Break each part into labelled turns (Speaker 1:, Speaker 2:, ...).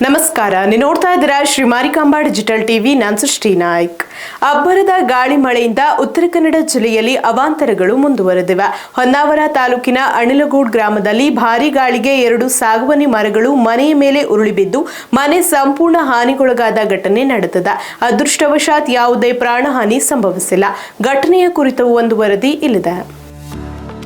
Speaker 1: ನಮಸ್ಕಾರ, ನೀವು ನೋಡ್ತಾ ಇದ್ದೀರಾ ಶ್ರೀ ಮಾರಿಕಾಂಬಾ ಡಿಜಿಟಲ್ ಟಿವಿ. ನಾನು ಸೃಷ್ಟಿ ನಾಯ್ಕ್. ಅಬ್ಬರದ ಗಾಳಿ ಮಳೆಯಿಂದ ಉತ್ತರ ಕನ್ನಡ ಜಿಲ್ಲೆಯಲ್ಲಿ ಅವಾಂತರಗಳು ಮುಂದುವರೆದಿವೆ. ಹೊನ್ನಾವರ ತಾಲೂಕಿನ ಅಣಿಲಗೋಡ್ ಗ್ರಾಮದಲ್ಲಿ ಭಾರೀ ಗಾಳಿಗೆ 2 ಸಾಗುವಾನಿ ಮರಗಳು ಮನೆಯ ಮೇಲೆ ಉರುಳಿ ಬಿದ್ದು ಮನೆ ಸಂಪೂರ್ಣ ಹಾನಿಗೊಳಗಾದ ಘಟನೆ ನಡೆದಿದೆ. ಅದೃಷ್ಟವಶಾತ್ ಯಾವುದೇ ಪ್ರಾಣಹಾನಿ ಸಂಭವಿಸಿಲ್ಲ. ಘಟನೆಯ ಕುರಿತು ಒಂದು ವರದಿ ಇಲ್ಲಿದೆ.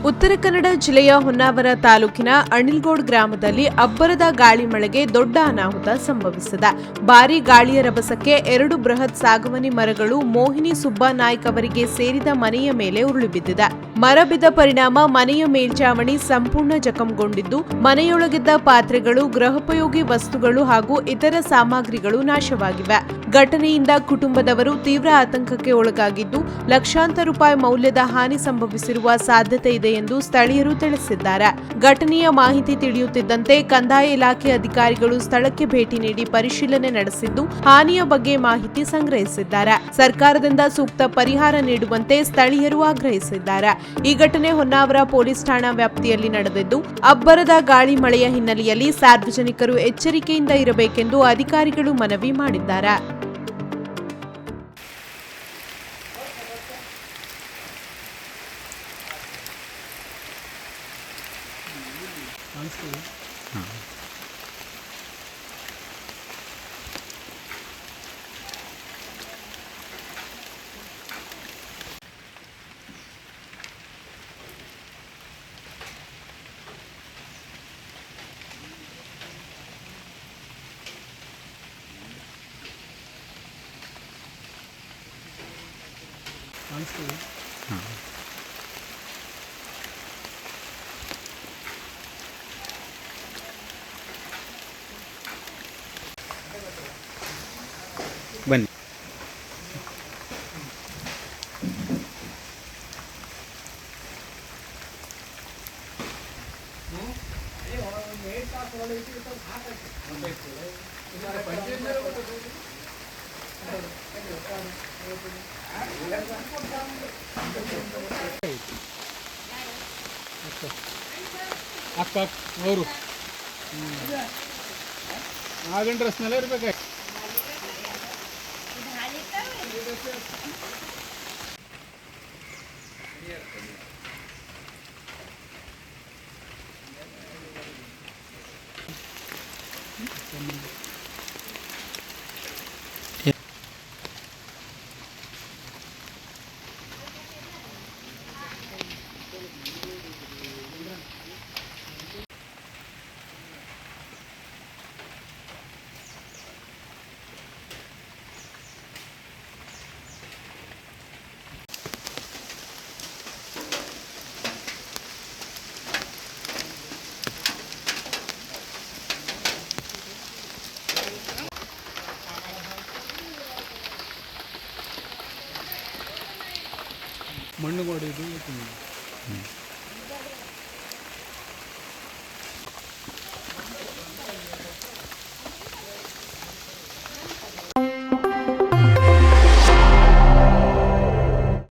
Speaker 1: ಉತ್ತರ ಕನ್ನಡ ಜಿಲ್ಲೆಯ ಹೊನ್ನಾವರ ತಾಲೂಕಿನ ಅಣಿಲ್ಗೋಡ್ ಗ್ರಾಮದಲ್ಲಿ ಅಬ್ಬರದ ಗಾಳಿ ಮಳೆಗೆ ದೊಡ್ಡ ಅನಾಹುತ ಸಂಭವಿಸಿದೆ. ಭಾರೀ ಗಾಳಿಯ ರಭಸಕ್ಕೆ 2 ಬೃಹತ್ ಸಾಗುವಾನಿ ಮರಗಳು ಮೋಹಿನಿ ಸುಬ್ಬಾ ನಾಯ್ಕ್ ಅವರಿಗೆ ಸೇರಿದ ಮನೆಯ ಮೇಲೆ ಉರುಳಿ ಬಿದ್ದಿದೆ. ಮರ ಬಿದ್ದ ಪರಿಣಾಮ ಮನೆಯ ಮೇಲ್ಚಾವಣಿ ಸಂಪೂರ್ಣ ಜಖಂಗೊಂಡಿದ್ದು, ಮನೆಯೊಳಗಿದ್ದ ಪಾತ್ರೆಗಳು, ಗೃಹೋಪಯೋಗಿ ವಸ್ತುಗಳು ಹಾಗೂ ಇತರ ಸಾಮಗ್ರಿಗಳು ನಾಶವಾಗಿವೆ. ಘಟನೆಯಿಂದ ಕುಟುಂಬದವರು ತೀವ್ರ ಆತಂಕಕ್ಕೆ ಒಳಗಾಗಿದ್ದು, ಲಕ್ಷಾಂತರ ರೂಪಾಯಿ ಮೌಲ್ಯದ ಹಾನಿ ಸಂಭವಿಸಿರುವ ಸಾಧ್ಯತೆ ಇದೆ ಎಂದು ಸ್ಥಳೀಯರು ತಿಳಿಸಿದ್ದಾರೆ. ಘಟನೆಯ ಮಾಹಿತಿ ತಿಳಿಯುತ್ತಿದ್ದಂತೆ ಕಂದಾಯ ಇಲಾಖೆ ಅಧಿಕಾರಿಗಳು ಸ್ಥಳಕ್ಕೆ ಭೇಟಿ ನೀಡಿ ಪರಿಶೀಲನೆ ನಡೆಸಿದ್ದು, ಹಾನಿಯ ಬಗ್ಗೆ ಮಾಹಿತಿ ಸಂಗ್ರಹಿಸಿದ್ದಾರೆ. ಸರ್ಕಾರದಿಂದ ಸೂಕ್ತ ಪರಿಹಾರ ನೀಡುವಂತೆ ಸ್ಥಳೀಯರು ಆಗ್ರಹಿಸಿದ್ದಾರೆ. ಈ ಘಟನೆ ಹೊನ್ನಾವರ ಪೊಲೀಸ್ ಠಾಣಾ ವ್ಯಾಪ್ತಿಯಲ್ಲಿ ನಡೆದಿದ್ದು, ಅಬ್ಬರದ ಗಾಳಿ ಮಳೆಯ ಹಿನ್ನೆಲೆಯಲ್ಲಿ ಸಾರ್ವಜನಿಕರು ಎಚ್ಚರಿಕೆಯಿಂದ ಇರಬೇಕೆಂದು ಅಧಿಕಾರಿಗಳು ಮನವಿ ಮಾಡಿದ್ದಾರೆ.
Speaker 2: ಬನ್ನಿ.
Speaker 3: ಅಕ್ಕ ಅವರು ಆಗಂಟ ರಸ್ನೆಲ್ಲ ಇರ್ಬೇಕಾಯ್ತು. ಮಣ್ಣು ಹೊಡೆಯೋದು